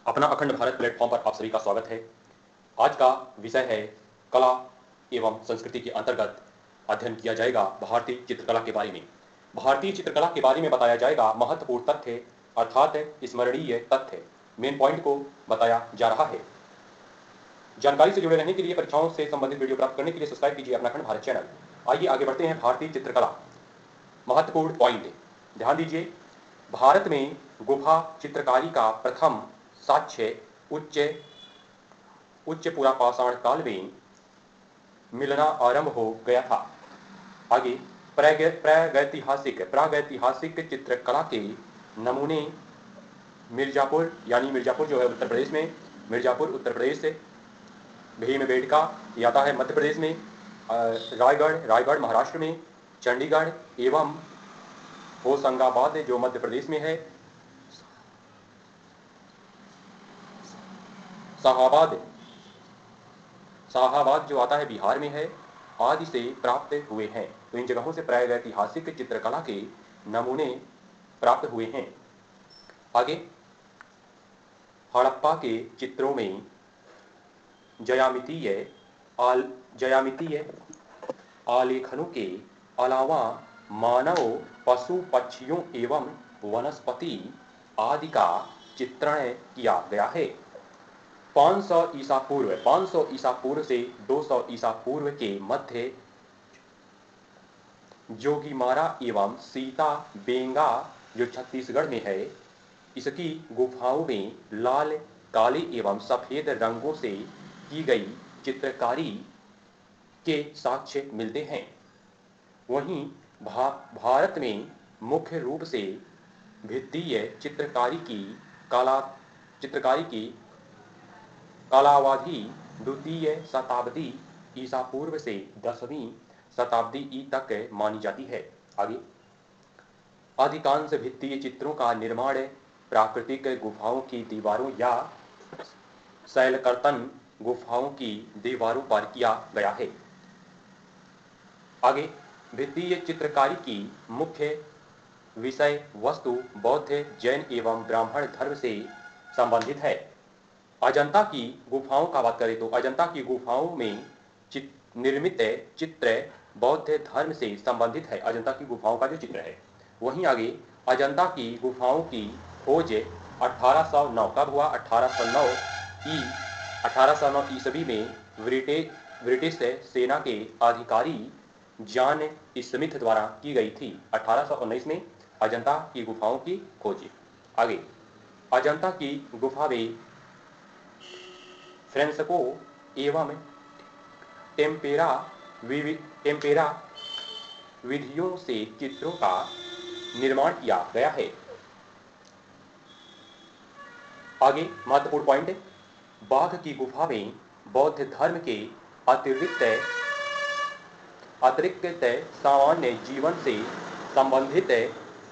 अपना अखंड भारत प्लेटफॉर्म पर आप सभी का स्वागत है। आज का विषय है कला एवं संस्कृति के अंतर्गत अध्ययन किया जाएगा भारतीय चित्रकला के बारे में। भारतीय चित्रकला के बारे में बताया जाएगा महत्वपूर्ण तथ्य अर्थात स्मरणीय तथ्य। मेन पॉइंट को बताया जा रहा है। जानकारी से जुड़े रहने के लिए, परीक्षाओं से संबंधित वीडियो प्राप्त करने के लिए सब्सक्राइब कीजिए अपना अखंड भारत चैनल। आइए आगे बढ़ते हैं। भारतीय चित्रकला महत्वपूर्ण पॉइंट ध्यान दीजिए। भारत में गुफा चित्रकारी का प्रथम साक्ष्य उच्च पुरापाषाण काल में मिलना आरंभ हो गया था। आगे प्रागैतिहासिक चित्रकला के नमूने मिर्जापुर जो है उत्तर प्रदेश में, मिर्जापुर उत्तर प्रदेश से, भीमबेटका ये आता है मध्य प्रदेश में, रायगढ़ महाराष्ट्र में, चंडीगढ़ एवं होशंगाबाद जो मध्य प्रदेश में है, शाहाबाद जो आता है बिहार में है, आदि से प्राप्त हुए हैं। तो इन जगहों से प्रागैतिहासिक चित्रकला के नमूने प्राप्त हुए हैं। आगे हड़प्पा के चित्रों में ज्यामितीय आलेखनों के अलावा मानव, पशु पक्षियों एवं वनस्पति आदि का चित्रण किया गया है। 500 ईसा पूर्व से 200 ईसा पूर्व के मध्य जोगीमारा एवं सीता बेंगा जो छत्तीसगढ़ में है, इसकी गुफाओं में लाल, काले एवं सफेद रंगों से की गई चित्रकारी के साक्ष्य मिलते हैं। वहीं भारत में मुख्य रूप से भित्तीय चित्रकारी की कालावधि द्वितीय शताब्दी ईसा पूर्व से 10वीं शताब्दी ई तक मानी जाती है। आगे अधिकांश भित्तीय चित्रों का निर्माण प्राकृतिक गुफाओं की दीवारों या शैलकर्तन गुफाओं की दीवारों पर किया गया है। आगे भित्तीय चित्रकारी की मुख्य विषय वस्तु बौद्ध, जैन एवं ब्राह्मण धर्म से संबंधित है। अजंता की गुफाओं का बात करें तो अजंता की गुफाओं में निर्मित चित्र बौद्ध धर्म से संबंधित है। अजंता की गुफाओं का जो चित्र है। वहीं आगे अजंता की गुफाओं की खोज 1809 कब हुआ? 1809 ईस्वी में ब्रिटिश सेना के अधिकारी जॉन स्मिथ द्वारा की गई थी। 1819 में अजंता की गुफाओं की खोज। आगे अजंता की गुफा में फ्रेस्को एवं टेम्पेरा विधियों से चित्रों का निर्माण किया गया है। आगे महत्वपूर्ण पॉइंट, बाघ की गुफा में बौद्ध धर्म के अतिरिक्त सामान्य जीवन से संबंधित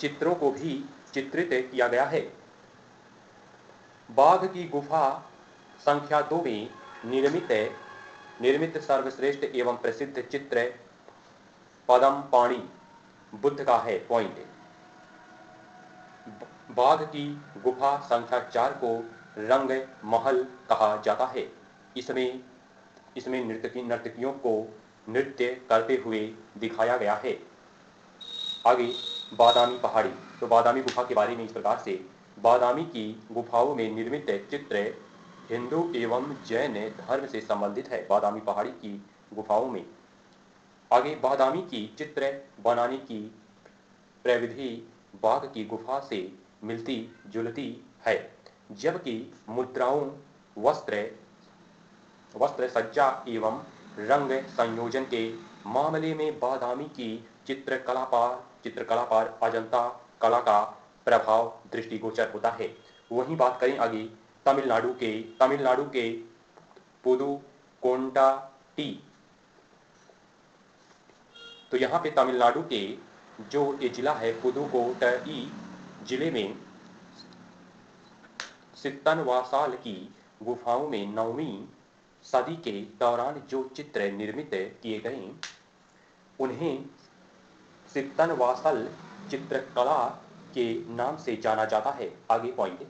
चित्रों को भी चित्रित किया गया है। बाघ की गुफा संख्या 2 में निर्मित सर्वश्रेष्ठ एवं प्रसिद्ध चित्र पद्मपाणि बुद्ध का है। पॉइंट, बाघ की गुफा संख्या 4 को रंग महल कहा जाता है। इसमें नर्तकियों को नृत्य करते हुए दिखाया गया है। आगे बादामी पहाड़ी, तो बादामी गुफा के बारे में इस प्रकार से, बादामी की गुफाओं में निर्मित चित्र हिंदू एवं जैन धर्म से संबंधित है। बादामी पहाड़ी की गुफाओं में। आगे बादामी की चित्र बनाने की प्रविधि बाघ की गुफा से मिलती जुलती है, जबकि मुद्राओं, वस्त्र सज्जा एवं रंग संयोजन के मामले में बादामी की चित्रकला पर अजंता कला का प्रभाव दृष्टिगोचर होता है। वहीं बात करें आगे तमिलनाडु के पुदुकोट्टाई, तो यहाँ पे तमिलनाडु के जो ये जिला है पुदुकोट्टाई जिले में सित्तनवासाल की गुफाओं में 9वीं सदी के दौरान जो चित्र निर्मित किए गए उन्हें सित्तनवासल चित्रकला के नाम से जाना जाता है। आगे पॉइंट,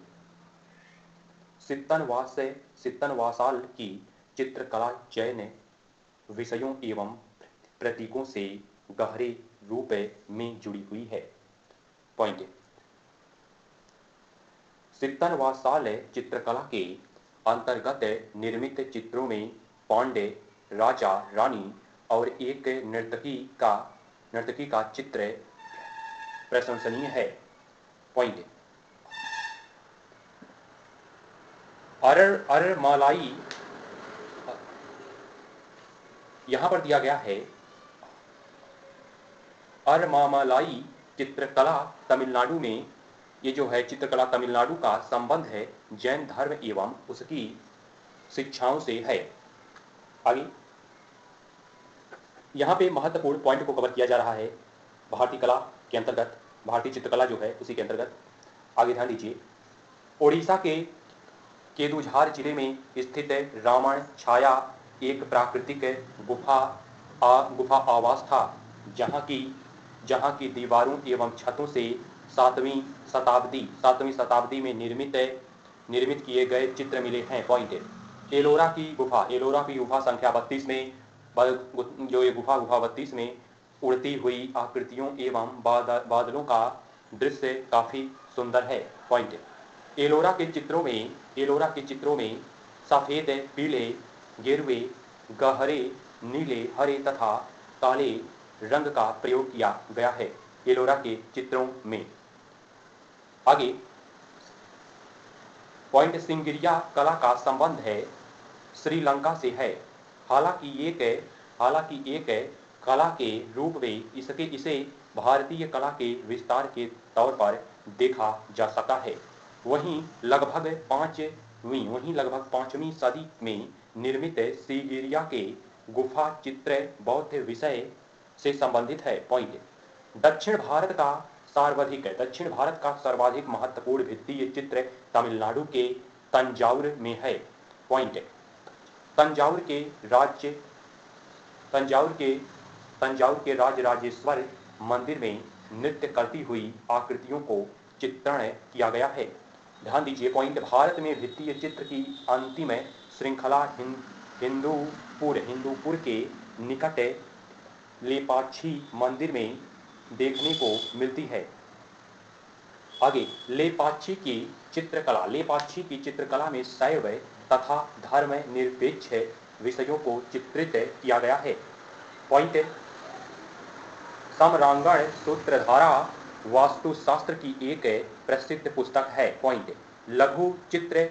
सित्तनवासाल की चित्रकला जैन विषयों एवं प्रतीकों से गहरे रूप में जुड़ी हुई है। पॉइंट, सित्तनवासाल चित्रकला के अंतर्गत निर्मित चित्रों में पांडे, राजा रानी और एक नर्तकी का चित्र प्रशंसनीय है। पॉइंट, अरमालाई यहां पर दिया गया है, अरमालाई चित्रकला तमिलनाडु में, ये जो है चित्रकला तमिलनाडु का संबंध है जैन धर्म एवं उसकी शिक्षाओं से है। आगे यहाँ पे महत्वपूर्ण पॉइंट को कवर किया जा रहा है भारतीय कला के अंतर्गत, भारतीय चित्रकला जो है उसी के अंतर्गत। आगे ध्यान दीजिए, ओडिशा के केदुझार जिले में स्थित रावण छाया एक प्राकृतिक गुफा आवास था, जहाँ की दीवारों एवं छतों से 7वीं शताब्दी में निर्मित किए गए चित्र मिले हैं। पॉइंट, एलोरा की गुफा संख्या 32 में, जो ये गुफा 32 में उड़ती हुई आकृतियों एवं बादलों का दृश्य काफी सुंदर है। पॉइंट, एलोरा के चित्रों में सफेद, पीले, गेरुए, गहरे नीले, हरे तथा काले रंग का प्रयोग किया गया है एलोरा के चित्रों में। आगे पॉइंट, सिंगरिया कला का संबंध है श्रीलंका से है। हालांकि एक कला के रूप में इसे भारतीय कला के विस्तार के तौर पर देखा जा सकता है। वहीं लगभग 5वीं सदी में निर्मित सिंगरिया के गुफा चित्र बौद्ध विषय से संबंधित है। पॉइंट, दक्षिण भारत का सर्वाधिक महत्वपूर्ण भित्तीय चित्र तमिलनाडु के तंजाउर में है। पॉइंट, तंजाउर के राजराजेश्वर मंदिर में नृत्य करती हुई आकृतियों को चित्रण किया गया है। ध्यान दीजिए, पॉइंट, भारत में भित्तीय चित्र की अंतिम श्रृंखला हिंदूपुर के निकट लेपाक्षी मंदिर में देखने को मिलती है। आगे लेपाक्षी की चित्रकला में शैव तथा धर्म निरपेक्ष विषयों को चित्रित किया गया है। पॉइंट, सम्रांगण सूत्रधारा वास्तुशास्त्र की एक प्रसिद्ध पुस्तक है। पॉइंट, लघु चित्र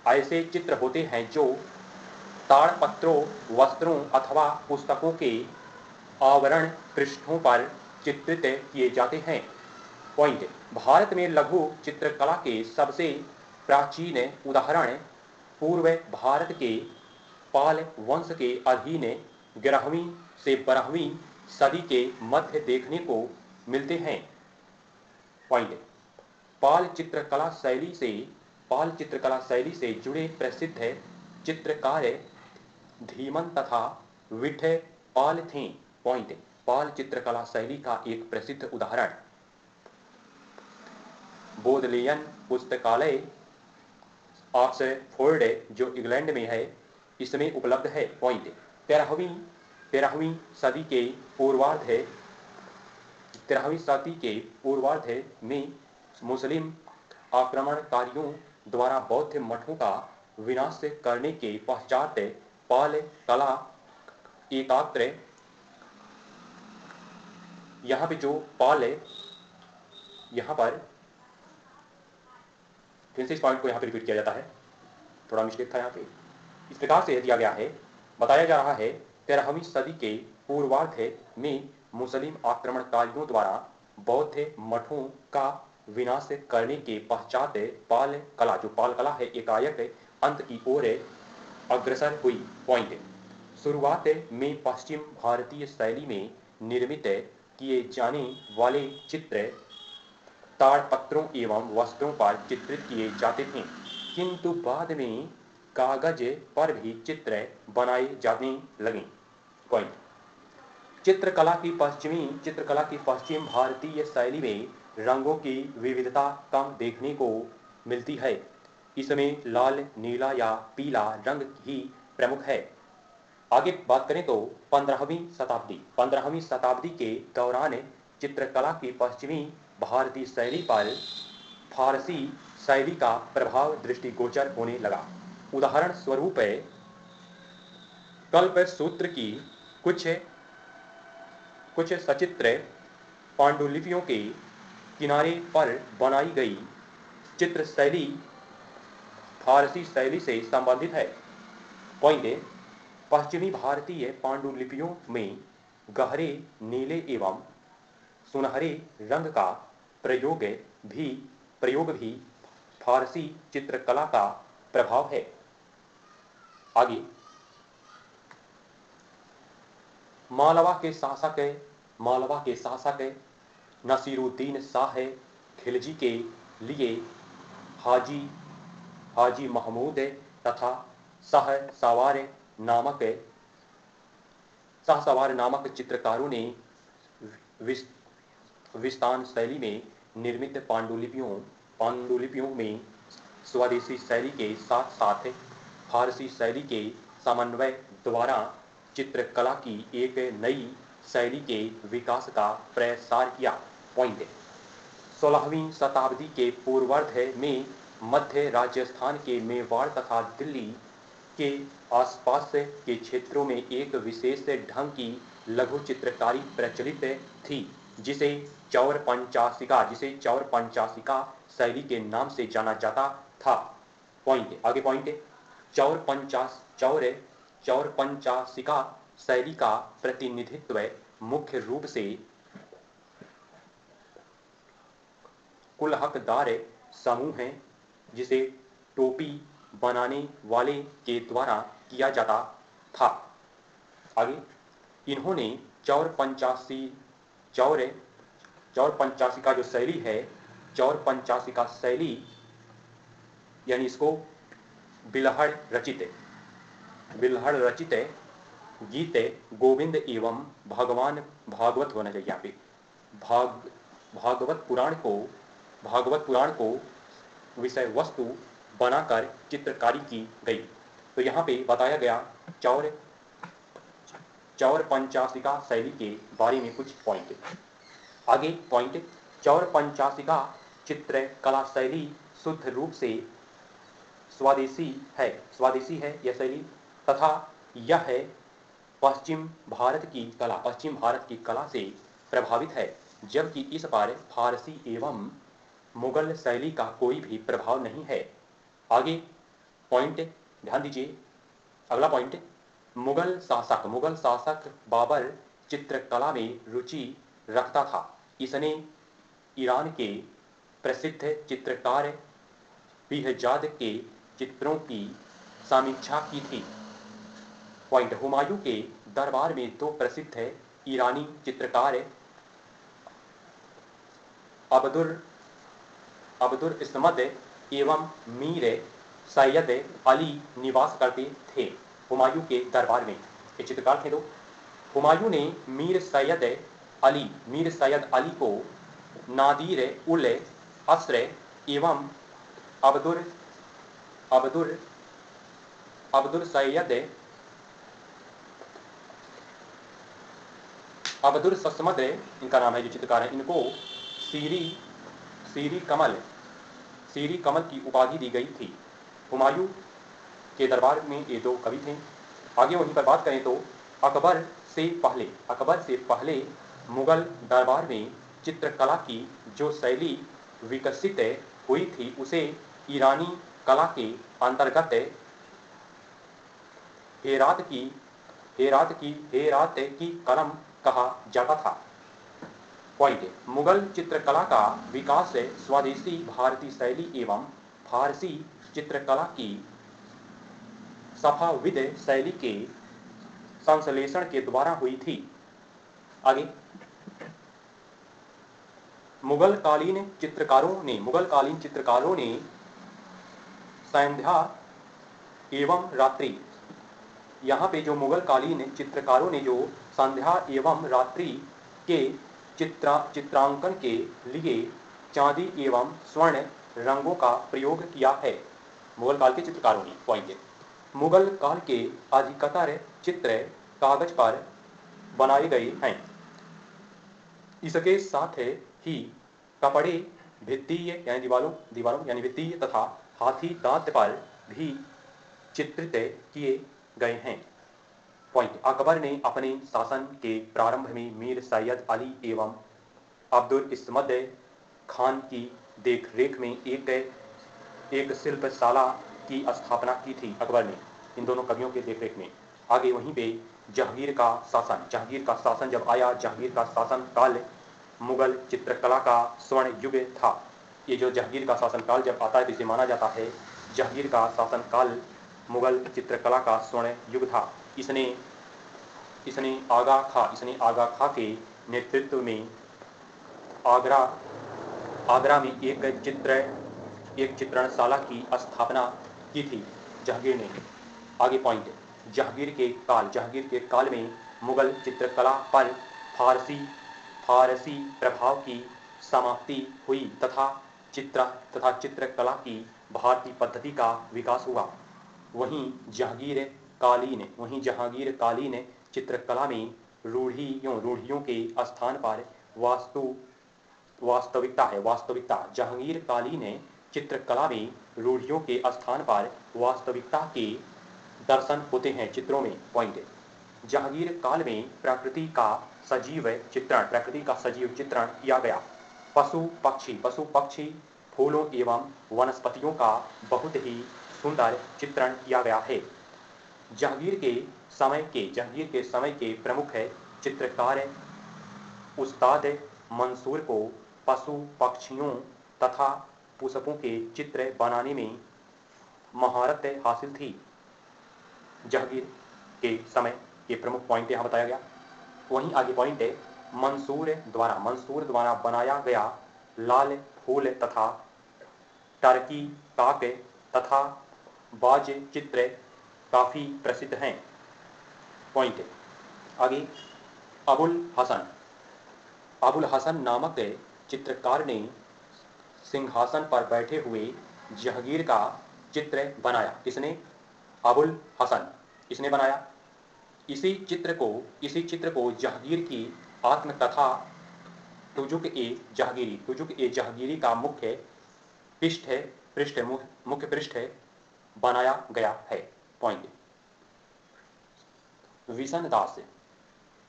ऐसे चित्र होते हैं जो ताड़पत्रों, वस्त्रों अथवा पुस्तकों के आवरण पृष्ठों पर चित्रित किए जाते हैं। पॉइंट, भारत में लघु चित्रकला के सबसे प्राचीन उदाहरण पूर्व भारत के पाल वंश के अधीन 11वीं से 12वीं सदी के मध्य देखने को मिलते हैं। पॉइंट, पाल चित्रकला शैली से जुड़े प्रसिद्ध चित्रकार धीमन तथा विठे पाल थे। पॉइंट, पाल चित्रकला शैली का एक प्रसिद्ध उदाहरण बोधलेयन पुस्तकालय ऑक्सफोर्ड जो इंग्लैंड में है, इसमें उपलब्ध है। पॉइंट, 13वीं सदी के पूर्वार्ध में मुस्लिम आक्रमणकारियों द्वारा बौद्ध मठों का विनाश करने के पश्चात पाल कला एकात्र, यहाँ पे जो पाल है, यहाँ पर फिर से इस पॉइंट को यहाँ पे रिपीट किया जाता है, थोड़ा मिस्टेक था यहाँ पे। इस प्रकार से दिया गया है, बताया जा रहा है 13वीं सदी के पूर्वार्ध में मुस्लिम आक्रमणकारियों द्वारा बौद्ध मठों का विनाश करने के पश्चात पाल कला है एकाएक अंत की ओर अग्रसर हुई। पॉइंट, शुरुआत में पश्चिम भारतीय शैली में निर्मित किए जाने वाले चित्र ताड़पत्रों एवं वस्त्रों पर चित्रित किए जाते थे, किंतु बाद में कागज पर भी चित्र बनाए जाने लगे। पॉइंट, चित्रकला की पश्चिम भारतीय शैली में रंगों की विविधता कम देखने को मिलती है। इसमें लाल, नीला या पीला रंग ही प्रमुख है। आगे बात करें तो 15वीं शताब्दी के दौरान चित्रकला की पश्चिमी भारतीय शैली पर फारसी शैली का प्रभाव दृष्टिगोचर होने लगा। उदाहरण स्वरूप कल्पसूत्र की कुछ कुछ सचित्र पांडुलिपियों के किनारे पर बनाई गई चित्र शैली फारसी शैली से संबंधित है। पॉइंट है, पश्चिमी भारतीय पांडुलिपियों में गहरे नीले एवं सुनहरे रंग का प्रयोग भी फारसी चित्रकला का प्रभाव है। आगे मालवा के शासक नसीरुद्दीन शाह खिलजी के लिए हाजी महमूद तथा शाहसवार नामक चित्रकारों ने विस्तान शैली में निर्मित पांडुलिपियों में स्वदेशी शैली के साथ साथ फारसी शैली के समन्वय द्वारा चित्रकला की एक नई शैली के विकास का प्रसार किया। पॉइंट 16वीं शताब्दी के पूर्वार्ध में मध्य राजस्थान के मेवाड़ तथा दिल्ली के आसपास के क्षेत्रों में एक विशेष ढंग की लघु चित्रकारी प्रचलित थी, जिसे चौर पंचाशिका शैली के नाम से जाना जाता था। पॉइंट आगे पॉइंट चौर पंचाशिका शैली का प्रतिनिधित्व मुख्य रूप से कुलहकदार समूह हैं, जिसे टोपी बनाने वाले के द्वारा किया जाता था। आगे इन्होंने चौर पंचाशिका जो शैली है, चौर पंचाशिका शैली यानी इसको बिल्हड़ रचित गीत गोविंद एवं भागवत होना चाहिए। यहाँ पे भागवत पुराण को विषय वस्तु बनाकर चित्रकारी की गई। तो यहाँ पे बताया गया चौर पंचाशिका शैली के बारे में कुछ पॉइंट। आगे पॉइंट चौर पंचाशिका चित्रकला शैली शुद्ध रूप से स्वदेशी है यह शैली, तथा यह है पश्चिम भारत की कला से प्रभावित है, जबकि इस पर फारसी एवं मुगल शैली का कोई भी प्रभाव नहीं है। आगे पॉइंट ध्यान दीजिए, अगला पॉइंट मुगल शासक बाबर चित्रकला में रुचि रखता था। इसने ईरान के प्रसिद्ध चित्रकार बिहजाद के चित्रों की समीक्षा की थी। पॉइंट हुमायूं के दरबार में दो प्रसिद्ध ईरानी चित्रकार अब्दुल इस्मत एवं मीर सैयद अली निवास करते थे। हुमायूं के दरबार में ये चित्रकार थे। तो हुमायूं ने मीर सैयद अली को नादिर उल असर एवं अब्दुल सस्मद इनका नाम है जो चित्रकार है, इनको सीरी कमल की उपाधि दी गई थी। हुमायूं के दरबार में ये दो कवि थे। आगे वहीं पर बात करें तो अकबर से पहले मुगल दरबार में चित्रकला की जो शैली विकसित हुई थी उसे ईरानी कला के अंतर्गत हेरात की कलम कहा जाता था। पॉइंट मुगल चित्रकला का विकास स्वदेशी भारतीय शैली एवं फारसी चित्रकला की सफाविद शैली के संश्लेषण के द्वारा हुई थी। आगे मुगलकालीन चित्रकारों ने संध्या एवं रात्रि, यहाँ पे जो मुगलकालीन चित्रकारों ने जो संध्या एवं रात्रि के चित्रांकन के लिए चांदी एवं स्वर्ण रंगों का प्रयोग किया है। मुगल काल के चित्रकारों ने। पॉइंट है, मुगल काल के अधिकतर चित्र कागज पर बनाए गए हैं। इसके साथ ही कपड़े, भित्तीय यानी दीवारों यानी भित्तीय तथा हाथी दांत पर भी चित्रित किए गए हैं। पॉइंट, अकबर ने अपने शासन के प्रारंभ में मीर सैयद अली एवं अब्दुल इस्मद खान की देखरेख में एक शिल्पशाला की स्थापना की थी। अकबर ने इन दोनों कवियों के देखरेख में। आगे वहीं पे जहांगीर का शासन जब आया, जहांगीर का शासन काल मुगल चित्रकला का स्वर्ण युग था। ये जो जहांगीर का शासन काल जब आता है तो इसे माना जाता है जहांगीर का शासन काल मुगल चित्रकला का स्वर्ण युग था। इसने आगा खां के नेतृत्व में आगरा में एक चित्रणशाला की स्थापना की थी जहांगीर ने। आगे पॉइंट, जहांगीर के काल में मुगल चित्रकला पर फारसी प्रभाव की समाप्ति हुई तथा चित्रकला की भारतीय पद्धति का विकास हुआ। वहीं जहांगीर कालीन चित्रकला में रूढ़ियों के स्थान पर वास्तविकता। जहांगीर कालीन चित्रकला में रूढ़ियों के स्थान पर वास्तविकता के दर्शन होते हैं चित्रों में। पॉइंट, जहांगीर काल में प्रकृति का सजीव चित्रण किया गया। पशु पक्षी, फूलों एवं वनस्पतियों का बहुत ही सुंदर चित्रण किया गया है। जहांगीर के समय के प्रमुख चित्रकार उस्ताद मंसूर को पशु पक्षियों तथा पुष्पों के चित्र बनाने में महारत हासिल थी। जहांगीर के समय के प्रमुख पॉइंट यहाँ बताया गया। वहीं आगे पॉइंट है, मंसूर द्वारा बनाया गया लाल फूल तथा टर्की काक तथा बाज चित्र काफी प्रसिद्ध हैं। पॉइंट, आगे अबुल हसन नामक चित्रकार ने सिंहासन पर बैठे हुए जहांगीर का चित्र बनाया। इसने अबुल हसन इसने बनाया। इसी चित्र को जहांगीर की आत्मकथा तुजुक ए जहांगीरी का मुख्य पृष्ठ बनाया गया है। पॉइंट,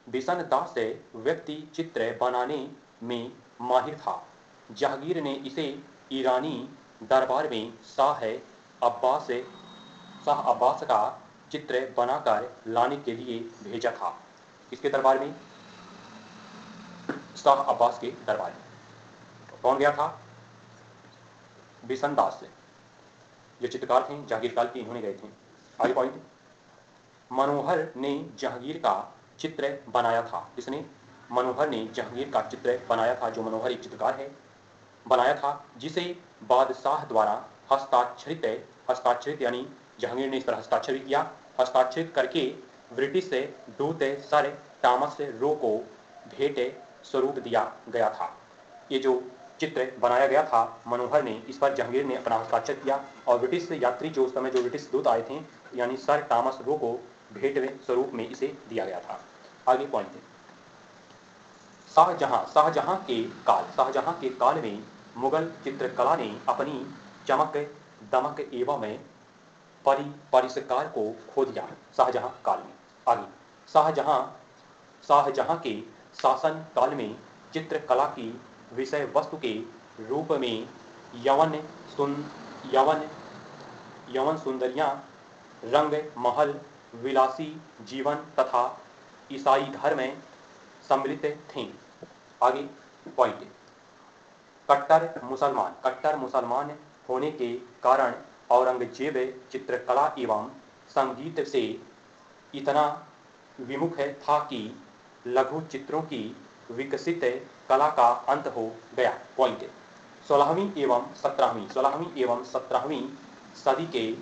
विशन दास व्यक्ति चित्र बनाने में माहिर था। जहांगीर ने इसे ईरानी दरबार में शाह अब्बास का चित्र बनाकर लाने के लिए भेजा था। किसके दरबार में? शाह अब्बास के दरबार में। कौन गया था? विशन दास, जो चित्रकार थे जहांगीर काल के, इन्होंने गए थे। आगे पॉइंट, मनोहर ने जहांगीर का चित्र बनाया था। इसने मनोहर ने जहांगीर का चित्र बनाया था। जो मनोहर एक चित्रकार है, बनाया था, जिसे बादशाह द्वारा हस्ताक्षरित यानी जहांगीर ने इस तरह हस्ताक्षर भी किया, हस्ताक्षरित करके ब्रिटिश दूत सर टॉमस रो को भेंट स्वरूप दिया गया था। ये जो चित्र बनाया गया था मनोहर ने, इस पर जहांगीर ने अपना हस्ताक्षर किया और ब्रिटिश यात्री जो उस समय जो ब्रिटिश दूत आए थे यानी सर टॉमस रो को भेंट स्वरूप में इसे दिया गया था। आगे पॉइंट है, शाहजहां के काल में मुगल चित्रकला ने अपनी चमक दमक एवं परिष्कार को खो दिया। शाहजहां काल में। आगे, शाहजहां के शासन काल में चित्रकला की विषय वस्तु के रूप में यवन सुंदरियां, रंग महल, विलासी जीवन तथा ईसाई धर्म सम्मिलित थे। आगे पॉइंट, कट्टर मुसलमान होने के कारण औरंगजेब चित्रकला एवं संगीत से इतना विमुख था कि लघु चित्रों की विकसित कला का अंत हो गया। पॉइंट, 16वीं एवं 17वीं सदी के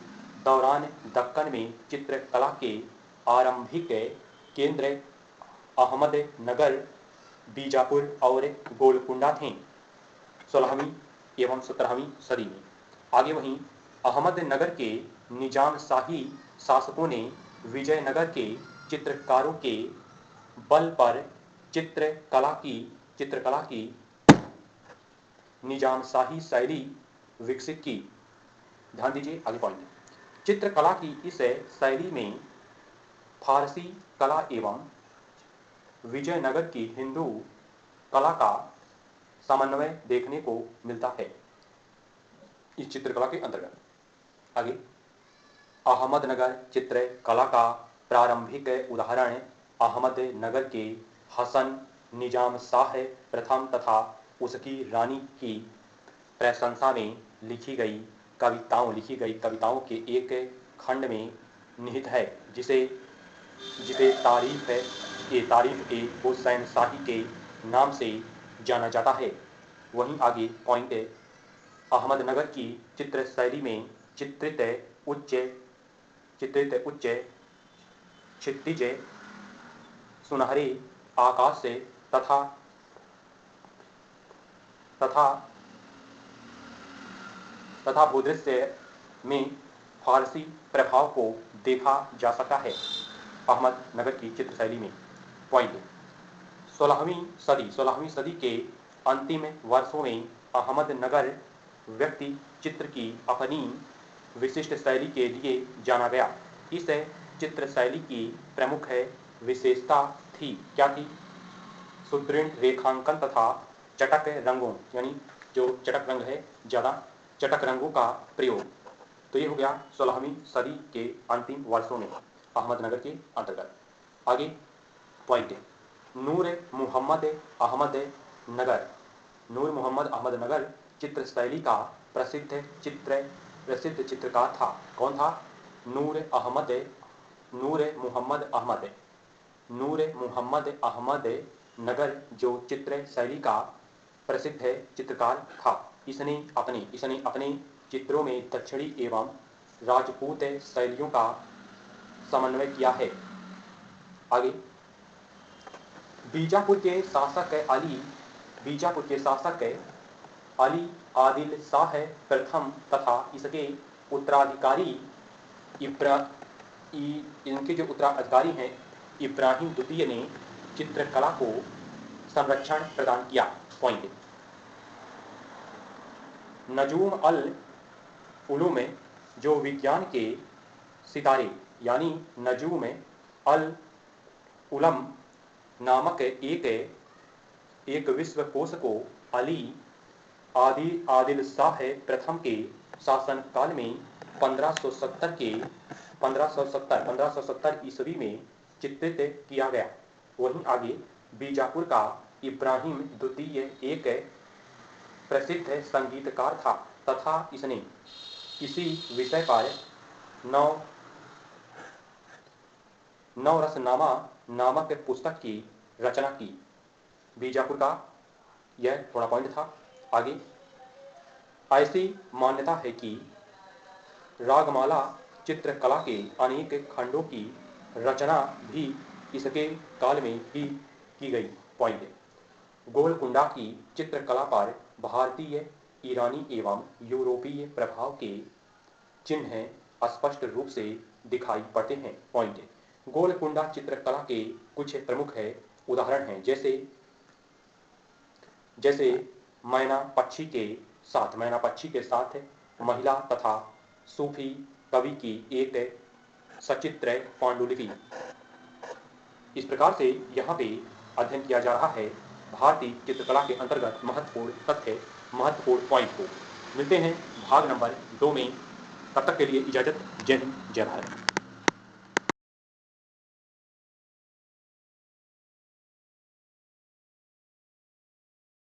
दौरान दक्कन में चित्रकला के आरंभिक केंद्र अहमदनगर, बीजापुर और गोलकुंडा थे 16वीं एवं 17वीं सदी में। आगे वहीं अहमदनगर के निजाम शाही शासकों ने विजयनगर के चित्रकारों के बल पर चित्रकला की निजाम शाही शैली विकसित की। ध्यान दीजिए आगे पॉइंट। चित्रकला की इस शैली में फारसी कला एवं विजयनगर की हिंदू कला का समन्वय देखने को मिलता है इस चित्रकला के अंतर्गत। आगे, अहमदनगर चित्रकला का प्रारंभिक उदाहरण अहमदनगर के हसन निजाम शाह प्रथम तथा उसकी रानी की प्रशंसा में लिखी गई कविताओं के एक खंड में निहित है, जिसे तारीफ हुसैन शाही के नाम से जाना जाता है। वहीं आगे पॉइंट है, अहमदनगर की चित्र शैली में चित्रित उच्च क्षितिज सुनहरे आकाश से तथा भूदृश्य में फारसी प्रभाव को देखा जा सकता है अहमदनगर की चित्रशैली में। पॉइंट, 16वीं सदी के अंतिम वर्षों में अहमदनगर व्यक्ति चित्र की अपनी विशिष्ट शैली के लिए जाना गया। इस चित्र शैली की प्रमुख विशेषता थी, क्या थी? सुदृढ़ रेखांकन तथा चटक रंगों, यानी जो चटक रंग है, ज्यादा चटक रंगों का प्रयोग। तो ये हो गया 16वीं सदी के अंतिम वर्षों में अहमदनगर के अंतर्गत। आगे पॉइंट, नूर मोहम्मद अहमदनगर चित्र शैली का प्रसिद्ध चित्रकार था। कौन था? नूर मोहम्मद अहमदनगर जो चित्र शैली का प्रसिद्ध चित्रकार था। इसने अपने चित्रों में दक्षिणी एवं राजपूत शैलियों का समन्वय किया है। आगे, बीजापुर के शासक अली आदिल शाह प्रथम तथा इसके उत्तराधिकारी इनके जो उत्तराधिकारी हैं इब्राहिम द्वितीय ने चित्रकला को संरक्षण प्रदान किया। पॉइंट, नजूम अल उलूम जो विज्ञान के सितारे यानी नजूम अल उलम नामक एक विश्वकोश को अली आदिल शाह प्रथम के शासनकाल में 1570 ईस्वी में चित्रित किया गया। वहीं आगे बीजापुर का इब्राहिम द्वितीय एक प्रसिद्ध संगीतकार था तथा इसने इसी विषय पर नवरसनामा नामक पुस्तक की रचना की। बीजापुर का यह थोड़ा पॉइंट था। आगे, ऐसी मान्यता है कि रागमाला चित्रकला के अनेक खंडों की रचना भी इसके काल में ही की गई। पॉइंट, गोलकुंडा की चित्रकला पर भारतीय, ईरानी एवं यूरोपीय प्रभाव के चिन्ह स्पष्ट रूप से दिखाई पड़ते हैं। पॉइंट, गोलकुंडा चित्रकला के कुछ प्रमुख उदाहरण हैं, जैसे मैना पक्षी के साथ महिला तथा सूफी कवि की एक सचित्र पांडुलिपि। इस प्रकार से यहाँ पे अध्ययन किया जा रहा है भारतीय चित्रकला के अंतर्गत महत्वपूर्ण तथ्य, महत्वपूर्ण पॉइंट को। मिलते हैं भाग नंबर 2 में। तब तक के लिए इजाजत। जय हिंद, जय भारत।